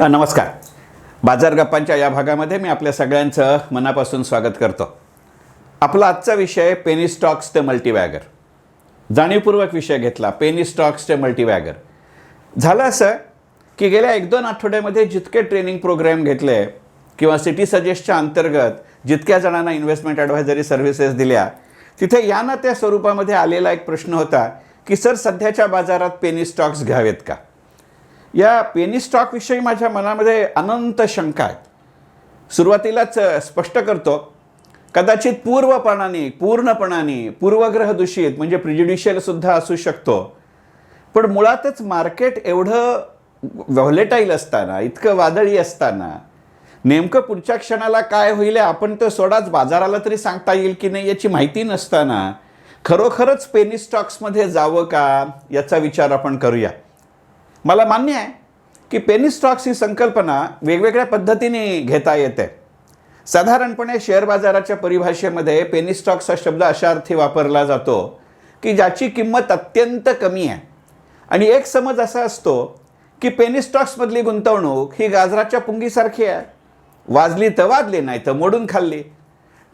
नमस्कार. बाजार गप्पांच्या या भागामध्ये मी आपल्या सगळ्यांचं मनापासून स्वागत करतो. आपला आजचा विषय पेनी स्टॉक्स ते मल्टीबॅगर. जाणीवपूर्वक विषय घेतला, पेनी स्टॉक्स ते मल्टीबॅगर. झालं असं की गेल्या 1-2 आठवड्यामध्ये जितके ट्रेनिंग प्रोग्राम घेतले किंवा सिटी सजेस्टच्या अंतर्गत जितक्या जणांना इन्व्हेस्टमेंट ॲडव्हायझरी सर्व्हिसेस दिल्या, तिथे या ना त्या स्वरूपामध्ये आलेला एक प्रश्न होता की सर, सध्याच्या बाजारात पेनी स्टॉक्स घ्यावेत का? या पेनी स्टॉकविषयी माझ्या मनामध्ये अनंत शंका आहेत. सुरुवातीलाच स्पष्ट करतो, कदाचित पूर्णपणाने पूर्वग्रह दूषित म्हणजे प्रिजुडिशियलसुद्धा असू शकतो. पण मुळातच मार्केट एवढं व्हॉलेटाईल असताना, इतकं वादळी असताना, नेमकं पुढच्या क्षणाला काय होईल आपण तर सोडाच, बाजाराला तरी सांगता येईल की नाही याची माहिती नसताना खरोखरच पेनी स्टॉक्समध्ये जावं का याचा विचार आपण करूया. मला मान्य आहे की पेनी स्टॉक्स ही संकल्पना वेगवेगळ्या पद्धतीने घेता येते. साधारणपणे शेअर बाजाराच्या परिभाषेमध्ये पेनी स्टॉक्स हा शब्द अशा अर्थी वापरला जातो की ज्याची किंमत अत्यंत कमी आहे. आणि एक समज असा असतो की पेनी स्टॉक्समधली गुंतवणूक ही गाजराच्या पुंगीसारखी आहे, वाजली तर वाजली, नाही तर मोडून खाल्ली.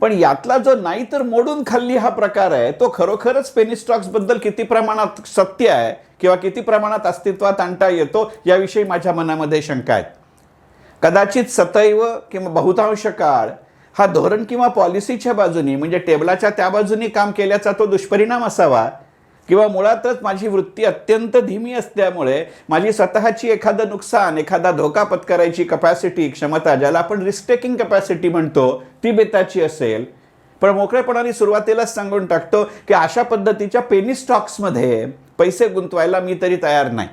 पण यातला जो नाही तर मोडून खाल्ली हा प्रकार आहे, तो खरोखरच पेनी स्टॉक्सबद्दल किती प्रमाणात सत्य आहे किंवा किती प्रमाणात अस्तित्वात आणता येतो याविषयी माझ्या मनामध्ये शंका आहेत. कदाचित सदैव किंवा बहुतांश काळ हा धोरण किंवा पॉलिसीच्या बाजूनी म्हणजे टेबलाच्या त्या बाजूनी काम केल्याचा तो दुष्परिणाम असावा, किंवा मुळातच माझी वृत्ती अत्यंत धीमी असल्यामुळे माझी स्वतःची एखादं नुकसान, एखादा धोका पत्करायची कपॅसिटी, क्षमता, ज्याला आपण रिस्क टेकिंग कपॅसिटी म्हणतो, ती बेताची असेल. पण मोकळेपणाने सुरुवातीलाच सांगून टाकतो की अशा पद्धतीच्या पेनी स्टॉक्समध्ये पैसे गुंतवायला मी तरी तयार नाही.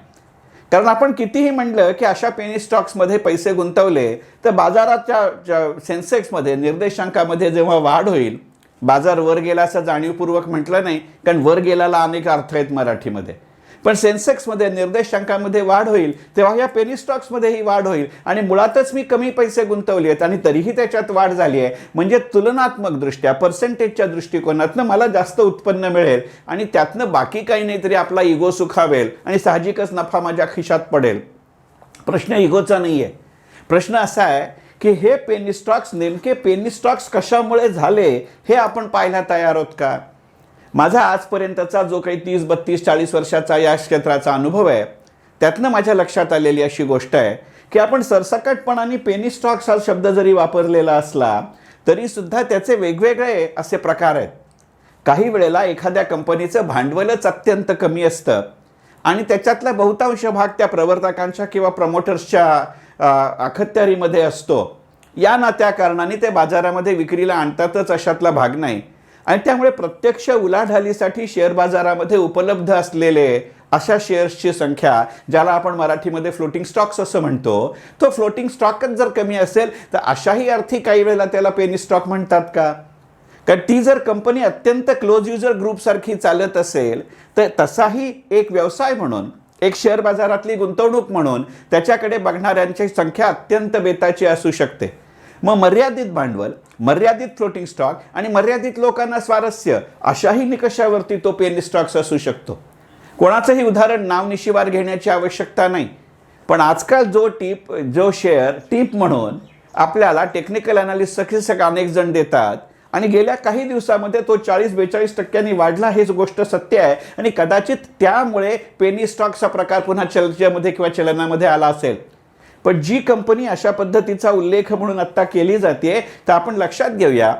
कारण आपण कितीही म्हणलं की अशा पेनी स्टॉक्समध्ये पैसे गुंतवले तर बाजाराच्या सेन्सेक्समध्ये, निर्देशांकामध्ये जेव्हा वाढ होईल, बाजार वर गेला असं जाणीवपूर्वक म्हटलं नाही, कारण वर गेल्याला अनेक अर्थ आहेत मराठीमध्ये, पण सेन्सेक्समध्ये, निर्देशांकामध्ये वाढ होईल तेव्हा या पेनी स्टॉक्समध्येही वाढ होईल. आणि मुळातच मी कमी पैसे गुंतवले आहेत आणि तरीही त्याच्यात वाढ झाली आहे, म्हणजे तुलनात्मकदृष्ट्या पर्सेंटेजच्या दृष्टिकोनातनं मला जास्त उत्पन्न मिळेल आणि त्यातनं बाकी काही नाही तरी आपला इगो सुखावेल आणि साहजिकच नफा माझ्या खिशात पडेल. प्रश्न इगोचा नाही आहे. प्रश्न असा आहे की हे पेनी स्टॉक्स, नेमके पेनी स्टॉक्स कशामुळे झाले हे आपण पाहायला तयार आहोत का? माझा आजपर्यंतचा जो काही 30, 32, 40 वर्षाचा या क्षेत्राचा अनुभव आहे, त्यातनं माझ्या लक्षात आलेली अशी गोष्ट आहे की आपण सरसकटपणाने पेनी स्टॉक्स हा शब्द जरी वापरलेला असला तरीसुद्धा त्याचे वेगवेगळे असे प्रकार आहेत. काही वेळेला एखाद्या कंपनीचं भांडवलच अत्यंत कमी असतं आणि त्याच्यातला बहुतांश भाग त्या प्रवर्तकांच्या किंवा प्रमोटर्सच्या अखत्यारीमध्ये असतो. या ना त्या कारणाने ते बाजारामध्ये विक्रीला आणतातच अशातला भाग नाही. आणि त्यामुळे प्रत्यक्ष उलाढालीसाठी शेअर बाजारामध्ये उपलब्ध असलेले अशा शेअर्सची संख्या, ज्याला आपण मराठीमध्ये फ्लोटिंग स्टॉक्स असं म्हणतो, तो फ्लोटिंग स्टॉकच जर कमी असेल तर अशाही अर्थी काही वेळेला त्याला पेनी स्टॉक म्हणतात का? कारण ती जर कंपनी अत्यंत क्लोज युजर ग्रुपसारखी चालत असेल तर तसाही एक व्यवसाय म्हणून, एक शेअर बाजारातली गुंतवणूक म्हणून त्याच्याकडे बघणाऱ्यांची संख्या अत्यंत बेताची असू शकते. मग मर्यादित भांडवल, मर्यादित फ्लोटिंग स्टॉक आणि मर्यादित लोकांना स्वारस्य, अशाही निकषावरती तो पेनी स्टॉक्स असू शकतो. कोणाचंही उदाहरण नावनिशिवार घेण्याची आवश्यकता नाही, पण आजकाल जो शेअर टीप म्हणून आपल्याला टेक्निकल अनालिसिसचे अनेक जण देतात आणि गेल्या काही दिवसामध्ये तो 40-42% वाढला, हेच गोष्ट सत्य आहे. आणि कदाचित त्यामुळे पेनी स्टॉक्सचा प्रकार पुन्हा चर्चेमध्ये किंवा चलनामध्ये आला असेल. पण जी कंपनी अशा पद्धतीचा उल्लेख म्हणून आत्ता केली जाते, तर आपण लक्षात घेऊया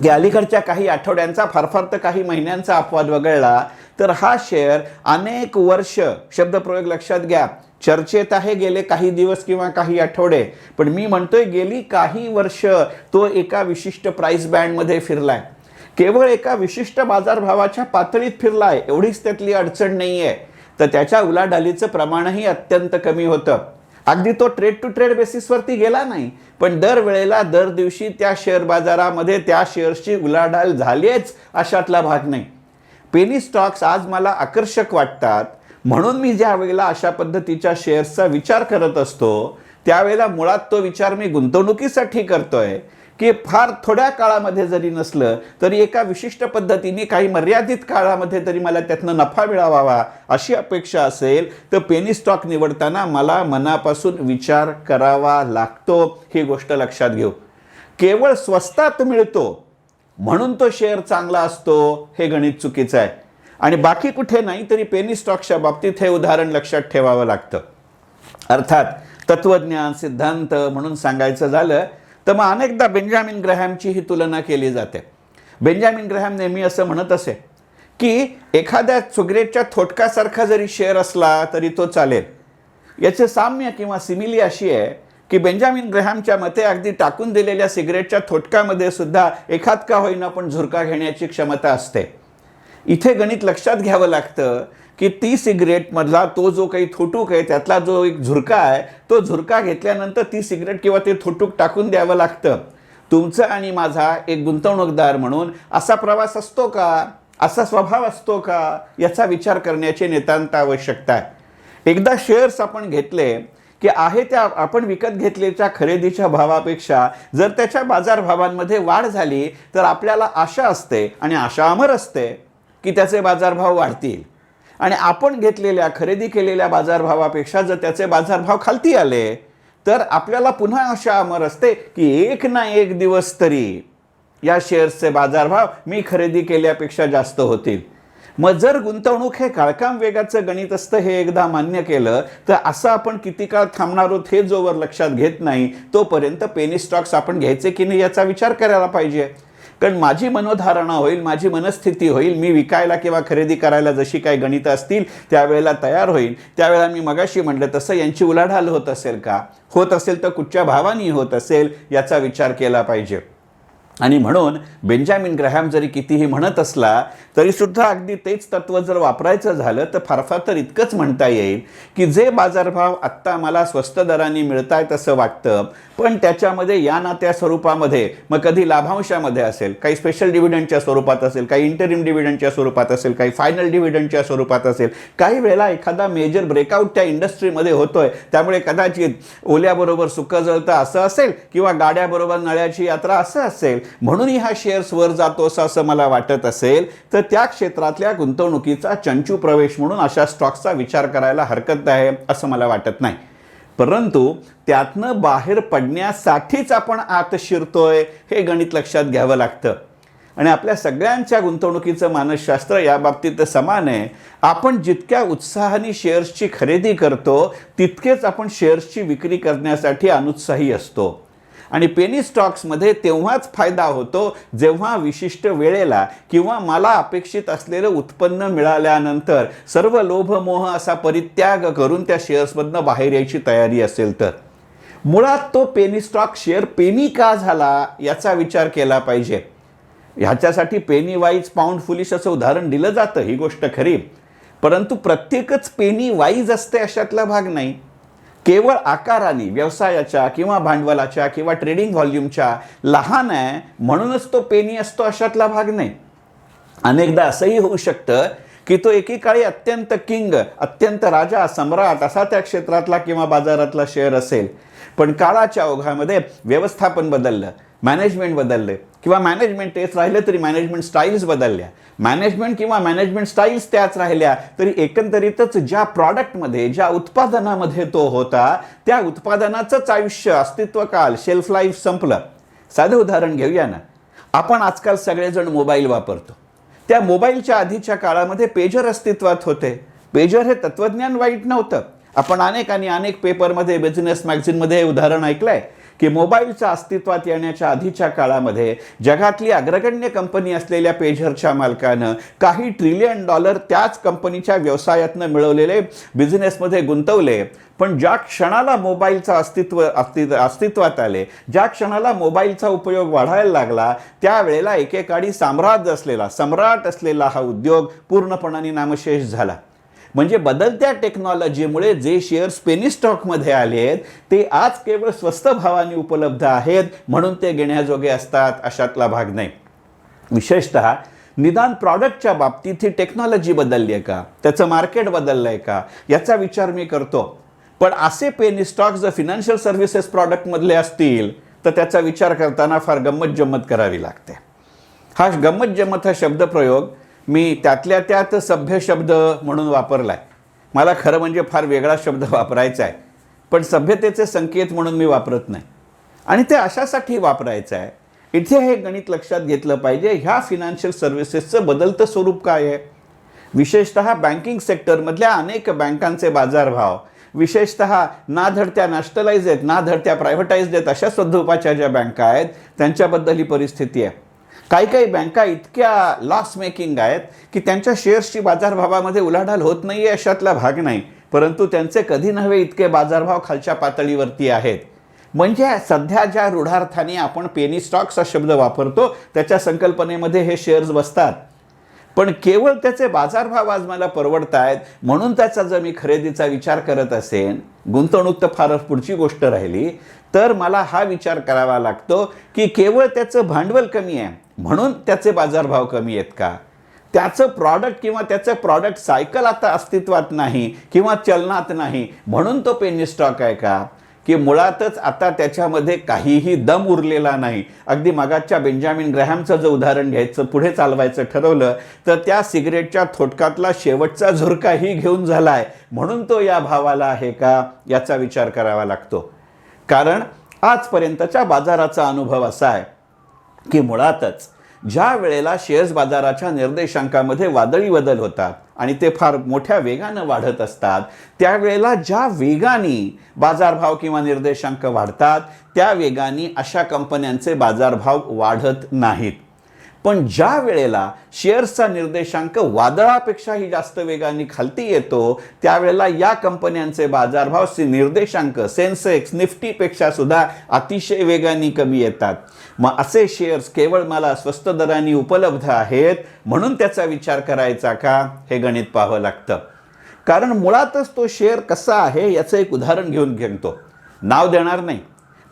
की अलीकडच्या काही आठवड्यांचा, फार तर काही महिन्यांचा अपवाद वगळला तर हा शेअर अनेक वर्ष, शब्दप्रयोग लक्षात घ्या, चर्चेत आहे गेले काही दिवस किंवा काही आठवडे, पण मी म्हणतोय गेली काही वर्ष तो एका विशिष्ट प्राइस बँडमध्ये फिरलाय, केवळ एका विशिष्ट बाजारभावाच्या पातळीत फिरलाय. एवढीच त्यातली अडचण नाही आहे. तर त्याच्या उलाढालीचं प्रमाणही अत्यंत कमी होतं. अगदी तो ट्रेड टू ट्रेड बेसिसवरती गेला नाही, पण दरवेळेला, दर दिवशी त्या शेअर बाजारामध्ये त्या शेअर्सची उलाढाल झालीच अशातला भाग नाही. पेनी स्टॉक्स आज मला आकर्षक वाटतात म्हणून मी ज्या वेळेला अशा पद्धतीच्या शेअर्सचा विचार करत असतो त्यावेळेला मुळात तो विचार मी गुंतवणुकीसाठी करतोय की फार थोड्या काळामध्ये जरी नसलं तरी एका विशिष्ट पद्धतीने काही मर्यादित काळामध्ये तरी मला त्यातनं नफा मिळवावा अशी अपेक्षा असेल तर पेनी स्टॉक निवडताना मला मनापासून विचार करावा लागतो, ही गोष्ट लक्षात घेऊ. केवळ स्वस्तात मिळतो म्हणून तो शेअर चांगला असतो हे गणित चुकीचं आहे. आणि बाकी कुठे नाही तरी पेनी स्टॉक्सच्या बाबतीत हे उदाहरण लक्षात ठेवावं लागतं. अर्थात तत्वज्ञान सिद्धांत म्हणून सांगायचं झालं तर मग अनेकदा बेंजामिन ग्रॅहमची ही तुलना केली जाते. बेंजामिन ग्रॅहम नेहमी असं म्हणत असे की एखाद्या सिगरेटच्या थोटकासारखा जरी शेअर असला तरी तो चालेल. याचे साम्य किंवा सिमिली अशी आहे की बेंजामिन ग्रॅहमच्या मते अगदी टाकून दिलेल्या सिगरेटच्या थोटकामध्ये सुद्धा एखाद का होईना पण झुरका घेण्याची क्षमता असते. इथे गणित लक्षात घ्यावं लागतं की ती सिगरेटमधला तो जो काही थोटूक आहे त्यातला जो एक झुरका आहे तो झुरका घेतल्यानंतर ती सिगरेट किंवा ते थोटूक टाकून द्यावं लागतं. तुमचा आणि माझा एक गुंतवणूकदार म्हणून असा प्रवास असतो का, असा स्वभाव असतो का, याचा विचार करण्याची नितांत आवश्यकता आहे. एकदा शेअर्स आपण घेतले की आहे त्या आपण विकत घेतलेल्या खरेदीच्या भावापेक्षा जर त्याच्या बाजारभावांमध्ये वाढ झाली तर आपल्याला आशा असते आणि आशा अमर असते की त्याचे बाजारभाव वाढतील. आणि आपण घेतलेल्या खरेदी केलेल्या बाजारभावापेक्षा जर त्याचे बाजारभाव खालती आले तर आपल्याला पुन्हा आशा अमर असते की एक ना एक दिवस तरी या शेअर्सचे बाजारभाव मी खरेदी केल्यापेक्षा जास्त होतील. मग जर गुंतवणूक हे काळकाम वेगाचं गणित असतं हे एकदा मान्य केलं तर असं आपण किती काळ थांबणार आहोत हे जोवर लक्षात घेत नाही तोपर्यंत पेनी स्टॉक्स आपण घ्यायचे की नाही याचा विचार करायला पाहिजे. कारण माझी मनोधारणा होईल, माझी मनस्थिती होईल, मी विकायला किंवा खरेदी करायला जशी काही गणितं असतील त्यावेळेला तयार होईल. त्यावेळेला मी मगाशी म्हटलं तसं यांची उलाढाल होत असेल का, होत असेल तर कुठच्या भावानी होत असेल याचा विचार केला पाहिजे. आणि म्हणून बेंजामिन ग्रॅहम जरी कितीही म्हणत असला तरी सुद्धा अगदी तेच तत्व जर वापरायचं झालं तर फार तर इतकंच म्हणता येईल की जे बाजारभाव आत्ता मला स्वस्त दराने मिळत आहेत असं वाटतं पण त्याच्यामध्ये या ना त्या स्वरूपामध्ये मग कधी लाभांशामध्ये असेल, काही स्पेशल डिव्हिडंडच्या स्वरूपात असेल, काही इंटरिम डिव्हिडंडच्या स्वरूपात असेल, काही फायनल डिव्हिडंडच्या स्वरूपात असेल, काही वेळेला एखादा मेजर ब्रेकआउट त्या इंडस्ट्रीमध्ये होतोय त्यामुळे कदाचित ओल्याबरोबर सुकं जळतं असं असेल किंवा गाड्याबरोबर नळ्याची यात्रा असं असेल म्हणूनही हा शेअर्स वर जातो असं मला वाटत असेल तर त्या क्षेत्रातल्या गुंतवणुकीचा चंचू प्रवेश म्हणून अशा स्टॉक्सचा विचार करायला हरकत आहे असं मला वाटत नाही. परंतु त्यातनं बाहेर पडण्यासाठीच आपण आत शिरतोय हे गणित लक्षात घ्यावं लागतं. आणि आपल्या सगळ्यांच्या गुंतवणुकीचं मानसशास्त्र या बाबतीत समान आहे. आपण जितक्या उत्साहाने शेअर्सची खरेदी करतो तितकेच आपण शेअर्सची विक्री करण्यासाठी अनुत्साही असतो. आणि पेनी स्टॉक्समध्ये तेव्हाच फायदा होतो जेव्हा विशिष्ट वेळेला किंवा मला अपेक्षित असलेलं उत्पन्न मिळाल्यानंतर सर्व लोभमोह असा परित्याग करून त्या शेअर्समधनं बाहेर यायची तयारी असेल तर. मुळात तो पेनी स्टॉक शेअर पेनी का झाला याचा विचार केला पाहिजे. ह्याच्यासाठी पेनी वाईज पाऊंड फुलिश असं उदाहरण दिलं जातं, ही गोष्ट खरी. परंतु प्रत्येकच पेनी वाईज असते अशातला भाग नाही. केवळ आकाराने व्यवसायाच्या किंवा भांडवलाच्या किंवा ट्रेडिंग व्हॉल्यूमच्या लहान आहे म्हणूनच तो पेनी असतो अशातला भाग नाही. अनेकदा असंही होऊ शकतं की तो एकेकाळी अत्यंत किंग, अत्यंत राजा, सम्राट असा त्या क्षेत्रातला किंवा बाजारातला शेअर असेल पण काळाच्या ओघामध्ये व्यवस्थापन बदललं, मॅनेजमेंट बदलले किंवा मॅनेजमेंट तेच राहिलं तरी मॅनेजमेंट स्टाईल्स बदलल्या, मॅनेजमेंट किंवा मॅनेजमेंट स्टाईल्स त्याच राहिल्या तरी एकंदरीतच ज्या प्रॉडक्टमध्ये ज्या उत्पादनामध्ये तो होता त्या उत्पादनाचंच आयुष्य, अस्तित्वकाल, शेल्फ लाईफ संपलं. साधं उदाहरण घेऊया ना. आपण आजकाल सगळेजण मोबाईल वापरतो. त्या मोबाईलच्या आधीच्या काळामध्ये पेजर अस्तित्वात होते. पेजर हे तत्वज्ञान वाईट नव्हतं. आपण अनेक पेपरमध्ये, बिझनेस मॅगझिनमध्ये उदाहरण ऐकलंय की मोबाईलच्या अस्तित्वात येण्याच्या आधीच्या काळामध्ये जगातली अग्रगण्य कंपनी असलेल्या पेजरच्या मालकानं काही $1 ट्रिलियन त्याच कंपनीच्या व्यवसायातनं मिळवलेले बिझनेसमध्ये गुंतवले. पण ज्या क्षणाला मोबाईलचा अस्तित्वात आले, ज्या क्षणाला मोबाईलचा उपयोग वाढायला लागला त्यावेळेला एकेकाळी सम्राट असलेला हा उद्योग पूर्णपणाने नामशेष झाला. म्हणजे बदलत्या टेक्नॉलॉजीमुळे जे शेअर्स पेनी स्टॉकमध्ये आले आहेत ते आज केवळ स्वस्त भावाने उपलब्ध आहेत म्हणून ते घेण्याजोगे असतात अशातला भाग नाही. विशेषतः निदान प्रॉडक्टच्या बाबतीत ही टेक्नॉलॉजी बदलली आहे का, त्याचं मार्केट बदललं आहे का याचा विचार मी करतो. पण असे पेनी स्टॉक्स जर फिनान्शियल सर्व्हिसेस प्रॉडक्टमधले असतील तर त्याचा विचार करताना फार गंमत जम्मत करावी लागते. हा गंमत जम्मत हा शब्दप्रयोग मी त्यातल्या त्यात सभ्य शब्द म्हणून वापरला आहे. मला खरं म्हणजे फार वेगळा शब्द वापरायचा आहे, पण सभ्यतेचे संकेत म्हणून मी वापरत नाही. आणि ते अशासाठी वापरायचं आहे, इथे हे गणित लक्षात घेतलं पाहिजे, ह्या फिनान्शियल सर्व्हिसेसचं बदलतं स्वरूप काय आहे. विशेषतः बँकिंग सेक्टरमधल्या अनेक बँकांचे बाजारभाव विशेषतः ना धडत्या नॅशनलाइज आहेत, ना धडत्या प्रायव्हेटाईज आहेत, अशा स्वरूपाच्या ज्या बँका आहेत त्यांच्याबद्दल ही परिस्थिती आहे. काही काही बँका इतक्या लॉस मेकिंग आहेत की त्यांच्या शेअर्सची बाजारभावामध्ये उलाढाल होत नाही आहे अशातला भाग नाही, परंतु त्यांचे कधी नव्हे इतके बाजारभाव खालच्या पातळीवरती आहेत. म्हणजे सध्या ज्या रूढार्थाने आपण पेनी स्टॉक्स हा शब्द वापरतो त्याच्या संकल्पनेमध्ये हे शेअर्स बसतात, पण केवळ त्याचे बाजारभाव आज मला परवडत आहेत म्हणून त्याचा जर मी खरेदीचा विचार करत असेन, गुंतवणूक तर फारच पुढची गोष्ट राहिली, तर मला हा विचार करावा लागतो की केवळ त्याचं भांडवल कमी आहे म्हणून त्याचे बाजारभाव कमी आहेत का, त्याचं प्रॉडक्ट किंवा त्याचं प्रॉडक्ट सायकल आता अस्तित्वात नाही किंवा चलनात नाही म्हणून तो पेनी स्टॉक आहे का, की मुळातच आता त्याच्यामध्ये काहीही दम उरलेला नाही. अगदी मगाच्या बेंजामिन ग्रॅहमचं जर उदाहरण घ्यायचं पुढे चालवायचं ठरवलं तर त्या सिगरेटच्या थोटकातला शेवटचा झुरकाही घेऊन झाला आहे म्हणून तो या भावाला आहे का, याचा विचार करावा लागतो. कारण आजपर्यंतच्या बाजाराचा अनुभव असा आहे की मुळातच ज्या वेळेला शेअर्स बाजाराच्या निर्देशांकामध्ये वादळी बदल होतात आणि ते फार मोठ्या वेगानं वाढत असतात, त्यावेळेला ज्या वेगाने बाजारभाव किंवा निर्देशांक वाढतात त्या वेगाने अशा कंपन्यांचे बाजारभाव वाढत नाहीत. पण ज्या वेळेला शेअर्सचा निर्देशांक वादळापेक्षाही जास्त वेगाने खालती येतो त्यावेळेला या कंपन्यांचे बाजारभाव निर्देशांक सेन्सेक्स निफ्टीपेक्षा सुद्धा अतिशय वेगाने कमी येतात. मग असे शेअर्स केवळ मला स्वस्त दराने उपलब्ध आहेत म्हणून त्याचा विचार करायचा का, हे गणित पाहावं लागतं. कारण मुळातच तो शेअर कसा आहे याचं एक उदाहरण घेऊन घेतो, नाव देणार नाही,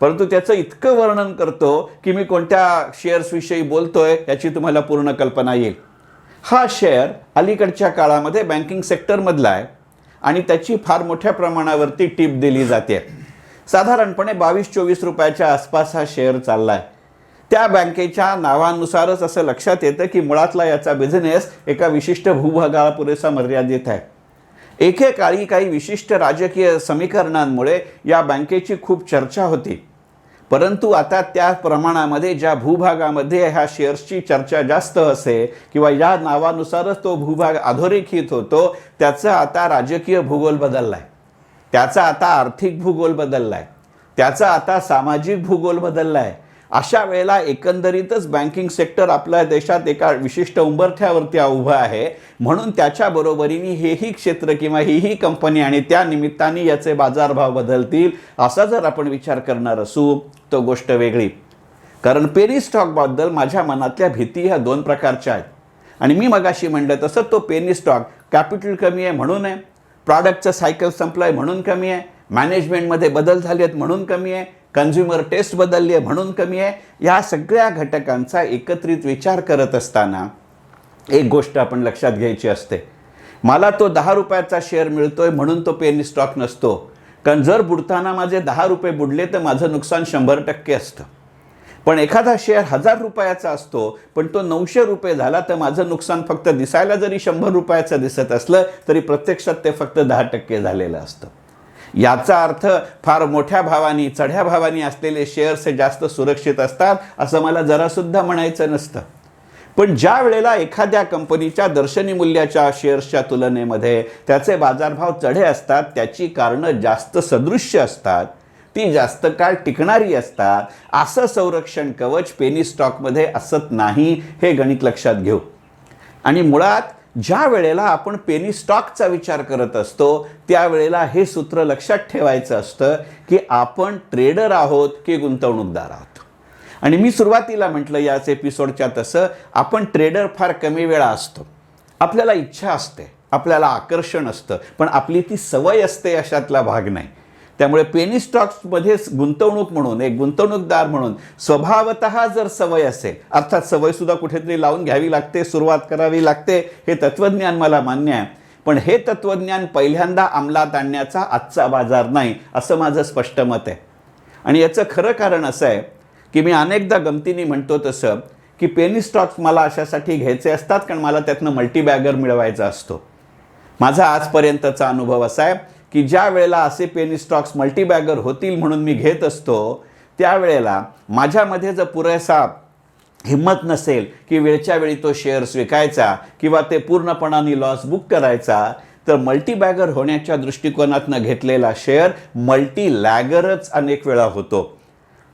परंतु त्याचं इतकं वर्णन करतो की मी कोणत्या शेअर्सविषयी बोलतोय याची तुम्हाला पूर्ण कल्पना येईल. हा शेअर अलीकडच्या काळामध्ये बँकिंग सेक्टरमधला आहे आणि त्याची फार मोठ्या प्रमाणावरती टीप दिली जाते. साधारणपणे 22-24 रुपयाच्या आसपास हा शेअर चालला आहे. त्या बँकेच्या नावानुसारच असं लक्षात येतं की मुळातला याचा बिझनेस एका विशिष्ट भूभागाला पुरेसा मर्यादित आहे. एकेकाळी काही विशिष्ट राजकीय समीकरणांमुळे या बँकेची खूप चर्चा होती, परंतु आता त्या प्रमाणामध्ये ज्या भूभागामध्ये ह्या शेअर्सची चर्चा जास्त असे किंवा या नावानुसारच तो भूभाग अधोरेखित होतो त्याचा आता राजकीय भूगोल बदलला आहे, त्याचा आता आर्थिक भूगोल बदलला आहे, त्याचा आता सामाजिक भूगोल बदलला आहे. अशा वेळेला एकंदरीतच बँकिंग सेक्टर आपल्या देशात एका विशिष्ट उंबरठ्यावरती उभं आहे म्हणून त्याच्या बरोबरीने हेही क्षेत्र किंवा ही कंपनी आणि त्या निमित्ताने याचे बाजारभाव बदलतील असा जर आपण विचार करणार असू तो गोष्ट वेगळी. कारण पेनी स्टॉकबद्दल माझ्या मनातल्या भीती ह्या दोन प्रकारच्या आहेत आणि मी मगाशी म्हणलं तसं तो पेनी स्टॉक कॅपिटल कमी आहे म्हणून आहे, प्रॉडक्टचं सायकल संपलं आहे म्हणून कमी आहे, मॅनेजमेंटमध्ये बदल झाले आहेत म्हणून कमी आहे, कन्झ्युमर टेस्ट बदलली आहे म्हणून कमी आहे. या सगळ्या घटकांचा एकत्रित विचार करत असताना एक गोष्ट आपण लक्षात घ्यायची असते, मला तो 10 रुपयाचा शेअर मिळतोय म्हणून तो पेनी स्टॉक नसतो. कारण जर बुडताना माझे 10 रुपये बुडले तर माझं नुकसान 100% असतं. पण एखादा शेअर 1000 रुपयाचा असतो पण तो 900 रुपये झाला तर माझं नुकसान फक्त दिसायला जरी 100 रुपयाचं दिसत असलं तरी प्रत्यक्षात ते फक्त 10% झालेलं असतं. याचा अर्थ फार मोठ्या भावानी चढ्या भावानी असलेले शेअर्स हे जास्त सुरक्षित असतात असं मला जरासुद्धा म्हणायचं नसतं. पण ज्या वेळेला एखाद्या कंपनीच्या दर्शनी मूल्याच्या शेअर्सच्या तुलनेमध्ये त्याचे बाजारभाव चढे असतात त्याची कारणं जास्त सदृश्य असतात, ती जास्त काळ टिकणारी असतात. असं संरक्षण कवच पेनी स्टॉकमध्ये असत नाही, हे गणित लक्षात घेऊ. आणि मुळात ज्या वेळेला आपण पेनी स्टॉकचा विचार करत असतो त्यावेळेला हे सूत्र लक्षात ठेवायचं असतं की आपण ट्रेडर आहोत की गुंतवणूकदार आहोत. आणि मी सुरुवातीला म्हटलं याच एपिसोडच्या तसं आपण ट्रेडर फार कमी वेळा असतो, आपल्याला इच्छा असते, आपल्याला आकर्षण असतं, पण आपली ती सवय असते अशातला भाग नाही. त्यामुळे पेनी स्टॉक्समध्येच गुंतवणूक म्हणून एक गुंतवणूकदार म्हणून स्वभावतः जर सवय असेल, अर्थात सवयसुद्धा कुठेतरी लावून घ्यावी लागते, सुरुवात करावी लागते, हे तत्त्वज्ञान मला मान्य आहे, पण हे तत्त्वज्ञान पहिल्यांदा अंमलात आणण्याचा आजचा बाजार नाही असं माझं स्पष्ट मत आहे. आणि याचं खरं कारण असं आहे की मी अनेकदा गमतीने म्हणतो तसं की पेनी स्टॉक्स मला अशासाठी घ्यायचे असतात कारण मला त्यातनं मल्टीबॅगर मिळवायचा असतो. माझा आजपर्यंतचा अनुभव असा आहे की ज्या वेळेला असे पेनी स्टॉक्स मल्टीबॅगर होतील म्हणून मी घेत असतो, त्यावेळेला माझ्यामध्ये जर पुरेसा हिंमत नसेल की वेळच्या वेळी तो शेअर्स विकायचा किंवा ते पूर्णपणाने लॉस बुक करायचा, तर मल्टीबॅगर होण्याच्या दृष्टिकोनातनं घेतलेला शेअर मल्टीलॅगरच अनेक वेळा होतो.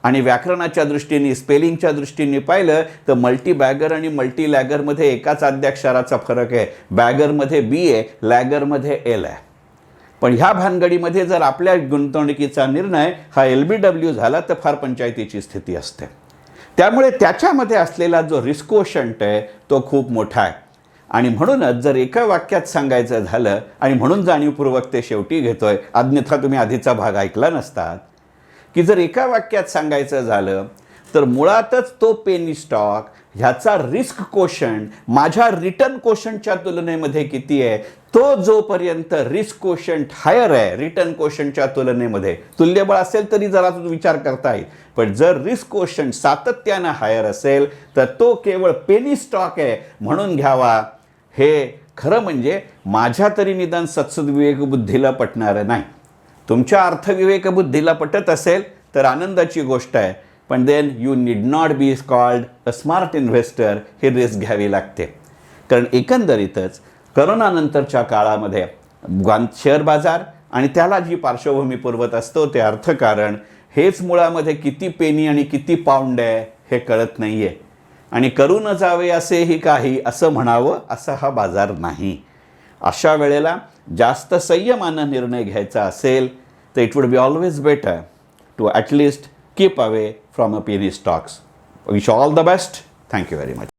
आणि व्याकरणाच्या दृष्टीने, स्पेलिंगच्या दृष्टीने पाहिलं तर मल्टीबॅगर आणि मल्टीलॅगरमध्ये एकाच आद्याक्षराचा फरक आहे. बॅगरमध्ये बी आहे, लॅगरमध्ये एल आहे. पण ह्या भानगडीमध्ये जर आपल्या गुंतवणुकीचा निर्णय हा LBW झाला तर फार पंचायतीची स्थिती असते. त्यामुळे त्याच्यामध्ये असलेला जो रिस्क कोशंट आहे तो खूप मोठा आहे. आणि म्हणूनच जर एका वाक्यात सांगायचं झालं, आणि म्हणून जाणीवपूर्वक ते शेवटी घेतोय, अन्यथा तुम्ही आधीचा भाग ऐकला नसतात, की जर एका वाक्यात सांगायचं झालं तर मुळातच तो पेनी स्टॉक ह्याचा रिस्क कोशंट माझ्या रिटर्न कोशंटच्या तुलनेमध्ये किती आहे, तो जोपर्यंत रिस्क कोशंट हायर आहे रिटर्न कोशंटच्या तुलनेमध्ये, तुल्यबळ असेल तरी जरा विचार करता येईल, पण जर रिस्क कोशंट सातत्यानं हायर असेल तर तो केवळ पेनी स्टॉक आहे म्हणून घ्यावा, हे खरं म्हणजे माझ्या तरी निदान सत्सद्विवेक बुद्धीला पटणारं नाही. तुमच्या अर्थविवेक बुद्धीला पटत असेल तर आनंदाची गोष्ट आहे, पण then you need not be called a smart investor. हे रिस्क घ्यावी लागते. कारण एकंदरीतच करोनानंतरच्या काळामध्ये शेअर बाजार आणि त्याला जी पार्श्वभूमी पुरवत असतो ते अर्थकारण, हेच मुळामध्ये किती पेनी आणि किती पाऊंड आहे हे कळत नाही आहे. आणि करू न जावे असेही काही असं म्हणावं असं हा बाजार नाही. अशा वेळेला जास्त संयमानं निर्णय घ्यायचा असेल तर it would be always better to at least keep away from a penny stocks. Wish all the best. Thank you very much.